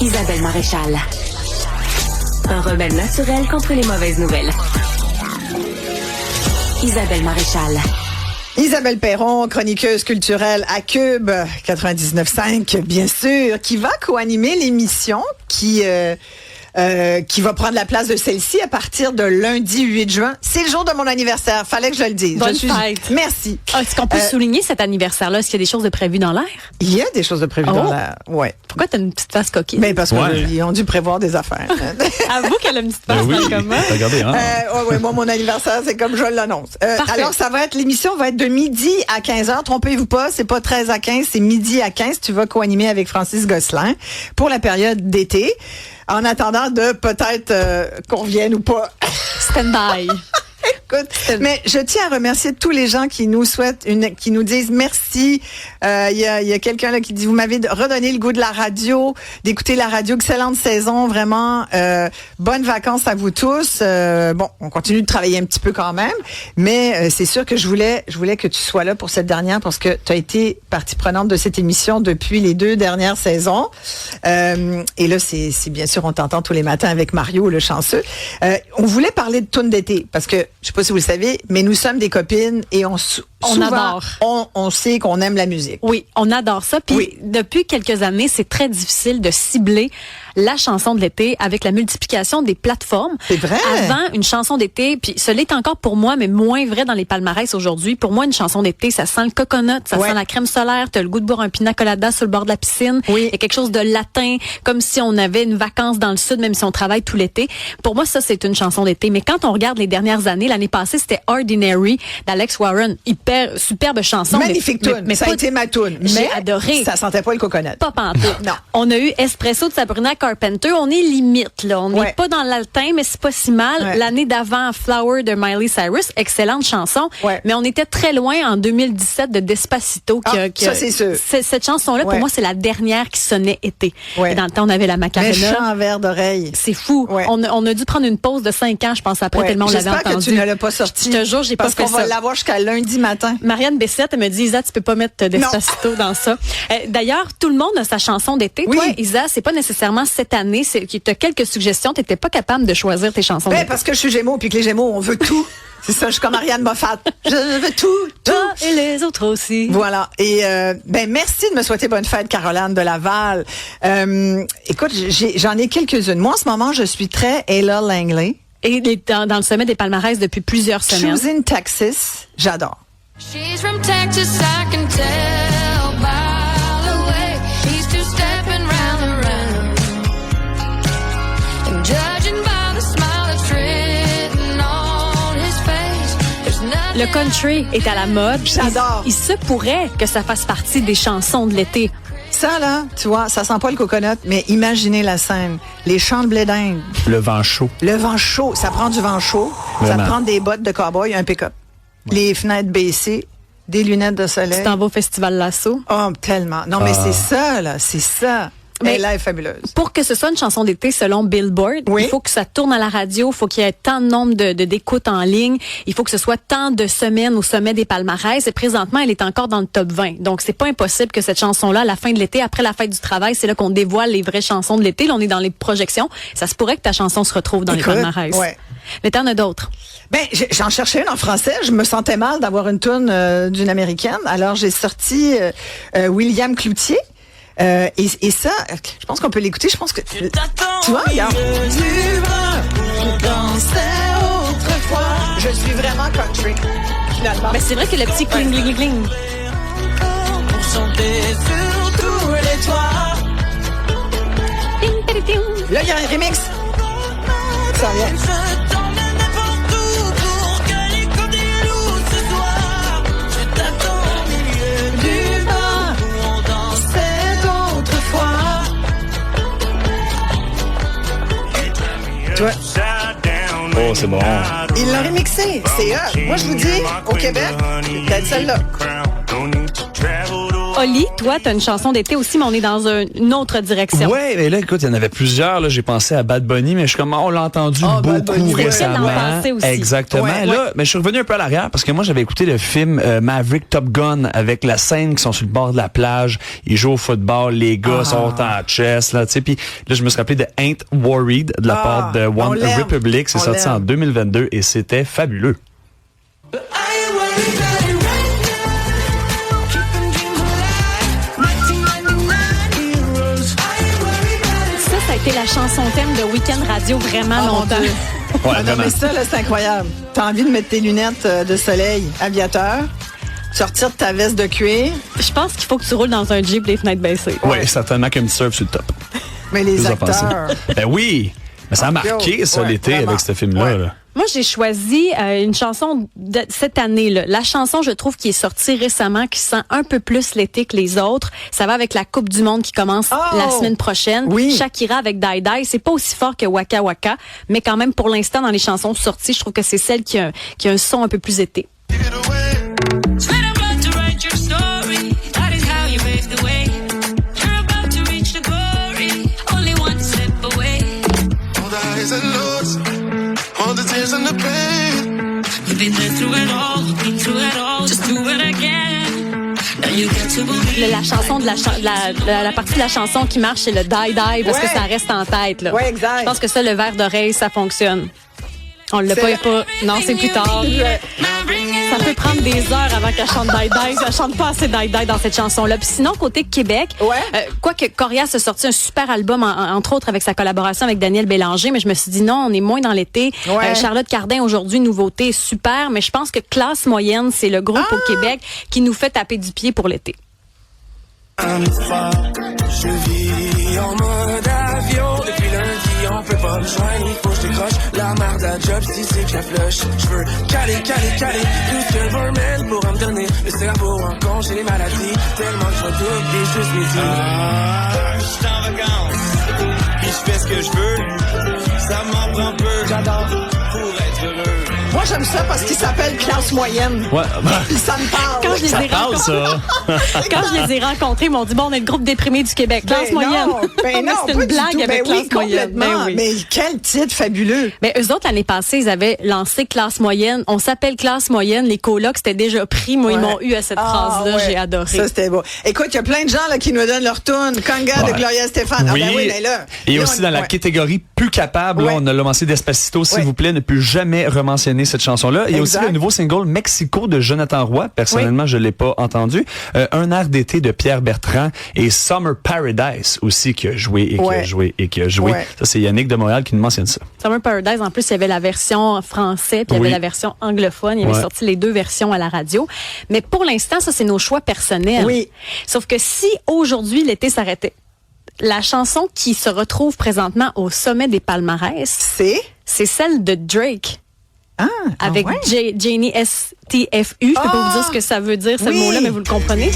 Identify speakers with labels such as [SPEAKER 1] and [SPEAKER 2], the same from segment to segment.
[SPEAKER 1] Isabelle Maréchal. Un remède naturel contre les mauvaises nouvelles. Isabelle Maréchal.
[SPEAKER 2] Isabelle Perron, chroniqueuse culturelle à Cube 99.5, bien sûr, qui va co-animer l'émission qui va prendre la place de celle-ci à partir de lundi 8 juin. C'est le jour de mon anniversaire. Fallait que je le dise.
[SPEAKER 3] Bonne fête.
[SPEAKER 2] Merci.
[SPEAKER 3] Est-ce qu'on peut souligner cet anniversaire-là? Est-ce qu'il y a des choses de prévues dans l'air?
[SPEAKER 2] Il y a des choses de prévues dans l'air. Ouais.
[SPEAKER 3] Pourquoi t'as une petite face coquine?
[SPEAKER 2] Mais parce qu'ils ont dû prévoir des affaires.
[SPEAKER 3] Avoue qu'elle a une petite face dans le commun.
[SPEAKER 4] Regardez, hein?
[SPEAKER 2] Ouais, moi, mon anniversaire, c'est comme je l'annonce. Alors, l'émission va être de midi à 15h. Trompez-vous pas, c'est pas 13 à 15, c'est midi à 15. Tu vas co-animer avec Francis Gosselin pour la période d'été. En attendant de peut-être qu'on vienne ou pas.
[SPEAKER 3] Stand-by.
[SPEAKER 2] Écoute, mais je tiens à remercier tous les gens qui nous souhaitent, qui nous disent merci. Il y a quelqu'un là qui dit, vous m'avez redonné le goût de la radio, d'écouter la radio. Excellente saison, vraiment. Bonnes vacances à vous tous. Bon, on continue de travailler un petit peu quand même, mais c'est sûr que je voulais que tu sois là pour cette dernière parce que tu as été partie prenante de cette émission depuis les 2 dernières saisons. Et là, c'est bien sûr, on t'entend tous les matins avec Mario, le chanceux. On voulait parler de tune d'été parce que je sais pas si vous le savez, mais nous sommes des copines et on
[SPEAKER 3] adore.
[SPEAKER 2] On sait qu'on aime la musique.
[SPEAKER 3] Oui, on adore ça. Puis depuis quelques années, c'est très difficile de cibler la chanson de l'été avec la multiplication des plateformes.
[SPEAKER 2] C'est vrai.
[SPEAKER 3] Avant, une chanson d'été, puis ce l'est encore pour moi, mais moins vrai dans les palmarès aujourd'hui. Pour moi, une chanson d'été, ça sent le coconut, ça sent la crème solaire, t'as le goût de boire un pina colada sur le bord de la piscine.
[SPEAKER 2] Oui.
[SPEAKER 3] Il y a quelque chose de latin, comme si on avait une vacance dans le sud, même si on travaille tout l'été. Pour moi, ça, c'est une chanson d'été. Mais quand on regarde les dernières années, l'année passée, c'était Ordinary d'Alex Warren. Superbe chanson.
[SPEAKER 2] Magnifique tune. Mais ça a été ma tune.
[SPEAKER 3] J'ai adoré.
[SPEAKER 2] Ça sentait pas le coconut.
[SPEAKER 3] Pas pantoute.
[SPEAKER 2] Non.
[SPEAKER 3] On a eu Espresso de Sabrina Carpenter. On est limite, là. On n'est pas dans l'altin, mais c'est pas si mal.
[SPEAKER 2] Ouais.
[SPEAKER 3] L'année d'avant, Flower de Miley Cyrus. Excellente chanson.
[SPEAKER 2] Ouais.
[SPEAKER 3] Mais on était très loin en 2017 de Despacito.
[SPEAKER 2] Ça, c'est sûr.
[SPEAKER 3] Cette chanson-là, pour moi, c'est la dernière qui sonnait été.
[SPEAKER 2] Ouais.
[SPEAKER 3] Et dans le temps, on avait la Macarena.
[SPEAKER 2] Méchant en verre d'oreille.
[SPEAKER 3] C'est fou.
[SPEAKER 2] Ouais.
[SPEAKER 3] On a dû prendre une pause de 5 ans, je pense, après, tellement on l'avait entendu.
[SPEAKER 2] J'espère que tu ne l'as pas sorti.
[SPEAKER 3] Je te jure, j'ai pas fait ça.
[SPEAKER 2] Parce qu'on va l'avoir jusqu'à lundi matin.
[SPEAKER 3] Marianne Bessette, elle me dit, Isa, tu peux pas mettre Despacito dans ça. D'ailleurs, tout le monde a sa chanson d'été.
[SPEAKER 2] Oui.
[SPEAKER 3] Toi, Isa, c'est pas nécessairement cette année. Tu as quelques suggestions. T'étais pas capable de choisir tes chansons d'été.
[SPEAKER 2] Parce que je suis Gémeaux, puis que les Gémeaux, on veut tout. C'est ça, je suis comme Ariane Moffat. Je veux tout.
[SPEAKER 3] Toi et les autres aussi.
[SPEAKER 2] Voilà. Et merci de me souhaiter bonne fête, Caroline de Laval. Écoute, j'en ai quelques-unes. Moi, en ce moment, je suis très Ella Langley.
[SPEAKER 3] Et dans le sommet des palmarès depuis plusieurs semaines.
[SPEAKER 2] Choosing Texas, j'adore.
[SPEAKER 5] She's from Texas, I can tell by the way he's two-stepping round and round. And judging by the smile that's written on his face, there's nothing.
[SPEAKER 3] Le country est à la mode.
[SPEAKER 2] J'adore.
[SPEAKER 3] Il se pourrait que ça fasse partie des chansons de l'été.
[SPEAKER 2] Ça, là, tu vois, ça sent pas le coconut, mais imaginez la scène. Les champs de blé d'Inde.
[SPEAKER 4] Le vent chaud.
[SPEAKER 2] Le vent chaud. Ça prend du vent chaud.
[SPEAKER 4] Vraiment.
[SPEAKER 2] Ça prend des bottes de cow-boy, un pick-up. Les fenêtres baissées, des lunettes de soleil.
[SPEAKER 3] Tu t'en vas au Festival Lasso.
[SPEAKER 2] Oh, tellement. Non, mais c'est ça, là. C'est ça.
[SPEAKER 3] Mais
[SPEAKER 2] elle est fabuleuse.
[SPEAKER 3] Pour que ce soit une chanson d'été selon Billboard, il faut que ça tourne à la radio, il faut qu'il y ait tant de nombre d'écoutes en ligne, il faut que ce soit tant de semaines au sommet des palmarès. Et présentement, elle est encore dans le top 20. Donc, c'est pas impossible que cette chanson-là, à la fin de l'été, après la fête du travail, c'est là qu'on dévoile les vraies chansons de l'été. Là, on est dans les projections. Ça se pourrait que ta chanson se retrouve dans les palmarès.
[SPEAKER 2] Ouais.
[SPEAKER 3] Mais t'en as d'autres.
[SPEAKER 2] J'en cherchais une en français. Je me sentais mal d'avoir une toune d'une américaine. Alors, j'ai sorti William Cloutier. Et ça, je pense qu'on peut l'écouter. Je pense que tu vois, regarde. Je suis vraiment country, finalement.
[SPEAKER 3] Mais c'est vrai que le petit cling cling cling.
[SPEAKER 5] Pour chanter sur tous les toits.
[SPEAKER 2] Là, il y a un remix. Ça vient.
[SPEAKER 5] Je t'emmène n'importe où pour gagner comme des loups ce soir. Je t'attends au milieu du bar où on dansait autrefois.
[SPEAKER 2] Tu vois,
[SPEAKER 4] Oh, c'est bon.
[SPEAKER 2] il l'a remixé. C'est eux. Moi, je vous dis, au Québec, peut-être celle-là.
[SPEAKER 3] Oli, toi, t'as une chanson d'été aussi, mais on est dans une autre direction.
[SPEAKER 4] Ouais, mais là, écoute, il y en avait plusieurs. Là, j'ai pensé à Bad Bunny, mais je suis comme, on l'a entendu
[SPEAKER 2] Bad
[SPEAKER 4] beaucoup
[SPEAKER 2] Bunny,
[SPEAKER 4] récemment.
[SPEAKER 3] l'an passé aussi.
[SPEAKER 4] Exactement.
[SPEAKER 2] Ouais,
[SPEAKER 4] Là, mais je suis revenu un peu à l'arrière parce que moi, j'avais écouté le film Maverick Top Gun avec la scène qui sont sur le bord de la plage. Ils jouent au football, les gars sont en chess, là, tu sais. Puis là, je me suis rappelé de Ain't Worried de la part de
[SPEAKER 2] on
[SPEAKER 4] One
[SPEAKER 2] l'aime.
[SPEAKER 4] Republic. C'est
[SPEAKER 2] On
[SPEAKER 4] sorti en
[SPEAKER 2] l'aime.
[SPEAKER 4] 2022 et c'était fabuleux.
[SPEAKER 3] Ça a été la chanson thème de Week-end Radio vraiment longtemps.
[SPEAKER 4] Ouais,
[SPEAKER 2] Ah non,
[SPEAKER 4] vraiment.
[SPEAKER 2] mais ça, là, c'est incroyable. T'as envie de mettre tes lunettes de soleil, aviateur, sortir de ta veste de cuir,
[SPEAKER 3] Je pense qu'il faut que tu roules dans un Jeep les fenêtres baissées.
[SPEAKER 4] Ouais, certainement qu'un petit surf sur le top.
[SPEAKER 2] mais les
[SPEAKER 4] Vous en pensez?
[SPEAKER 2] acteurs.
[SPEAKER 4] Ben oui! Mais ça a marqué, ça,
[SPEAKER 2] Ouais,
[SPEAKER 4] l'été,
[SPEAKER 2] vraiment.
[SPEAKER 4] avec ce film-là.
[SPEAKER 2] Ouais.
[SPEAKER 4] Là.
[SPEAKER 3] Moi, j'ai choisi une chanson de cette année-là. La chanson, je trouve, qui est sortie récemment, qui sent un peu plus l'été que les autres. Ça va avec la Coupe du Monde qui commence la semaine prochaine.
[SPEAKER 2] Oui.
[SPEAKER 3] Shakira avec Die Die. C'est pas aussi fort que Waka Waka, mais quand même, pour l'instant, dans les chansons sorties, je trouve que c'est celle qui a un son un peu plus été. La chanson de la partie de la chanson qui marche, c'est le die die parce que ça reste en tête. Là.
[SPEAKER 2] Ouais, exact.
[SPEAKER 3] Je pense que ça, le verre d'oreille, ça fonctionne. On l'a pas. Non, c'est plus tard. Ça peut prendre des heures avant qu'elle chante Die Die. Elle chante pas assez Die Die dans cette chanson-là. Puis sinon, côté Québec, quoique Corias a sorti un super album, entre autres avec sa collaboration avec Daniel Bélanger, mais je me suis dit non, on est moins dans l'été.
[SPEAKER 2] Ouais.
[SPEAKER 3] Charlotte Cardin, aujourd'hui, nouveauté, super, mais je pense que Classe Moyenne, c'est le groupe au Québec qui nous fait taper du pied pour l'été.
[SPEAKER 5] Je vis en mode avion depuis lundi, on peut pas me joindre, il faut que je décroche la marde, la job, si c'est que je la flush. Je veux caler, tout ce que le barman pourra me donner. Le cerveau en congé, les maladies, tellement que je redoute et juste mes yeux. Je suis en vacances, puis je fais ce que je veux, ça m'en prend peu, j'adore pour être heureux.
[SPEAKER 2] Moi, j'aime ça parce qu'il s'appelle classe moyenne.
[SPEAKER 4] Ouais.
[SPEAKER 2] Puis ça me parle.
[SPEAKER 3] Quand je les ai
[SPEAKER 4] Parle, ça.
[SPEAKER 3] Quand je les ai rencontrés, ils m'ont dit, bon, on est le groupe déprimé du Québec. Classe moyenne.
[SPEAKER 2] Ben non,
[SPEAKER 3] c'est
[SPEAKER 2] pas
[SPEAKER 3] une
[SPEAKER 2] du
[SPEAKER 3] blague
[SPEAKER 2] tout.
[SPEAKER 3] avec
[SPEAKER 2] Ben oui,
[SPEAKER 3] classe moyenne.
[SPEAKER 2] complètement.
[SPEAKER 3] Ben oui.
[SPEAKER 2] Mais quel titre fabuleux.
[SPEAKER 3] Ben, eux autres, l'année passée, ils avaient lancé Classe moyenne. On s'appelle Classe moyenne. Les colocs, c'était déjà pris. Moi, ils m'ont eu à cette phrase-là.
[SPEAKER 2] ouais.
[SPEAKER 3] J'ai adoré.
[SPEAKER 2] Ça, c'était beau. Écoute, il y a plein de gens là, qui nous donnent leur tune. Conga de Gloria Estefan.
[SPEAKER 4] Oui.
[SPEAKER 2] Ah, ben oui, mais là.
[SPEAKER 4] Et
[SPEAKER 2] là,
[SPEAKER 4] aussi
[SPEAKER 2] on-
[SPEAKER 4] dans la catégorie plus capable, là,
[SPEAKER 2] Ouais.
[SPEAKER 4] on a lancé Despacito, s'il
[SPEAKER 2] Ouais.
[SPEAKER 4] vous plaît, ne plus jamais rementionner cette chanson-là. Il y a aussi
[SPEAKER 2] Exact.
[SPEAKER 4] le nouveau single Mexico de Jonathan Roy. Personnellement, je l'ai pas entendu. Un air d'été de Pierre Bertrand et Summer Paradise aussi qui a joué et qui a joué et qui a joué.
[SPEAKER 2] Ouais.
[SPEAKER 4] Ça, c'est Yannick de Montréal qui nous mentionne ça.
[SPEAKER 3] Summer Paradise, en plus, il y avait la version française, puis il y avait
[SPEAKER 4] Oui.
[SPEAKER 3] la version anglophone. Il y avait
[SPEAKER 4] Ouais.
[SPEAKER 3] sorti les deux versions à la radio. Mais pour l'instant, ça, c'est nos choix personnels.
[SPEAKER 2] Oui.
[SPEAKER 3] Sauf que si aujourd'hui, l'été s'arrêtait, la chanson qui se retrouve présentement au sommet des palmarès, c'est celle de Drake. Avec Janie STFU. Je peux pas vous dire ce que ça veut dire, ce mot-là, mais vous le comprenez.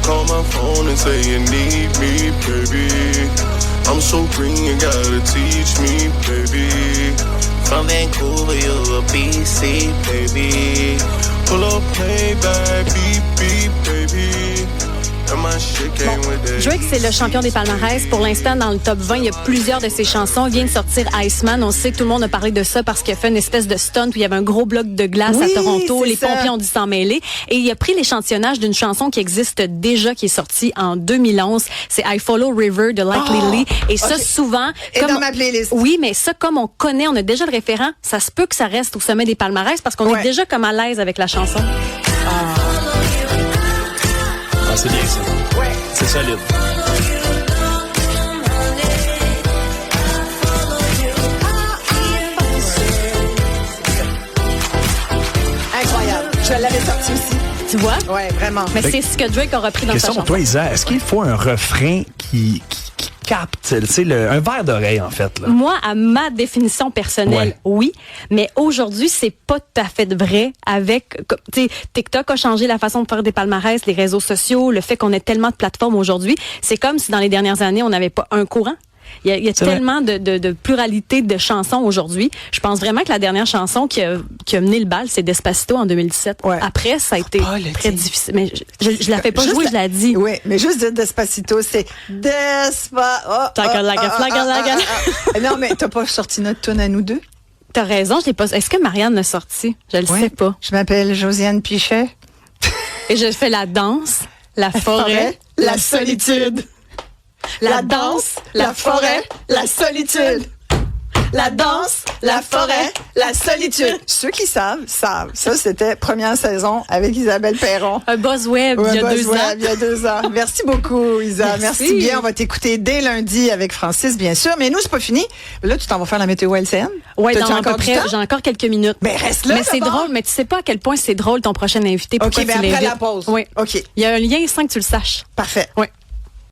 [SPEAKER 5] Call my phone and say you need me, baby. I'm so green, you gotta teach me, baby. From Vancouver, you're a BC, baby. Pull up, play back, beep, beep, baby.
[SPEAKER 3] Drake, c'est le champion des palmarès. Pour l'instant, dans le top 20, il y a plusieurs de ses chansons. Il vient de sortir Iceman. On sait que tout le monde a parlé de ça parce qu'il a fait une espèce de stunt où il y avait un gros bloc de glace à Toronto. Les pompiers ont dû s'en mêler. Et il a pris l'échantillonnage d'une chanson qui existe déjà, qui est sortie en 2011. C'est I Follow River de Like Lily. Et ça, souvent...
[SPEAKER 2] Et dans ma playlist.
[SPEAKER 3] Oui, mais ça, comme on connaît, on a déjà le référent, ça se peut que ça reste au sommet des palmarès parce qu'on est déjà comme à l'aise avec la chanson.
[SPEAKER 4] Ah, c'est bien ça.
[SPEAKER 2] Ouais.
[SPEAKER 4] C'est solide.
[SPEAKER 2] Incroyable. Je l'avais sorti aussi.
[SPEAKER 3] Tu vois?
[SPEAKER 2] Ouais, vraiment.
[SPEAKER 3] Mais c'est ce que Drake a repris dans sa
[SPEAKER 4] Question
[SPEAKER 3] chanson.
[SPEAKER 4] pour toi, Isa. Est-ce qu'il faut un refrain qui capte, tu sais, un verre d'oreille, en fait, là?
[SPEAKER 3] Moi, à ma définition personnelle, oui. Mais aujourd'hui, c'est pas tout à fait vrai avec, tu sais, TikTok a changé la façon de faire des palmarès, les réseaux sociaux, le fait qu'on ait tellement de plateformes aujourd'hui. C'est comme si dans les dernières années, on n'avait pas un courant. Il y a
[SPEAKER 4] C'est
[SPEAKER 3] tellement de pluralité de chansons aujourd'hui. Je pense vraiment que la dernière chanson qui a mené le bal, c'est Despacito en 2017.
[SPEAKER 2] Ouais.
[SPEAKER 3] Après, ça a été très difficile. Mais je la fais pas
[SPEAKER 2] Juste
[SPEAKER 3] jouer, je la dis.
[SPEAKER 2] Oui, mais juste dire Despacito, c'est Non, mais t'as pas sorti notre tune à nous deux?
[SPEAKER 3] T'as raison, je l'ai pas. Est-ce que Marianne l'a sorti? Je le sais pas.
[SPEAKER 2] Je m'appelle Josiane Pichet.
[SPEAKER 3] Et je fais la danse, la forêt,
[SPEAKER 2] la solitude. La danse, la forêt, la solitude. La danse, la forêt, la solitude. Ceux qui savent. Ça, c'était première saison avec Isabelle Perron.
[SPEAKER 3] Un buzz web il y a 2 ans.
[SPEAKER 2] Il y a 2 ans. Merci beaucoup, Isa. Merci bien. On va t'écouter dès lundi avec Francis, bien sûr. Mais nous, c'est pas fini. Là, tu t'en vas faire la météo LCN?
[SPEAKER 3] Oui, dans à peu
[SPEAKER 2] encore
[SPEAKER 3] près. J'ai encore quelques minutes.
[SPEAKER 2] Mais reste là.
[SPEAKER 3] Mais c'est drôle, mais tu sais pas à quel point c'est drôle ton prochain invité.
[SPEAKER 2] OK, mais après la pause.
[SPEAKER 3] Oui.
[SPEAKER 2] OK.
[SPEAKER 3] Il y a un lien sans que tu le saches.
[SPEAKER 2] Parfait.
[SPEAKER 3] Oui.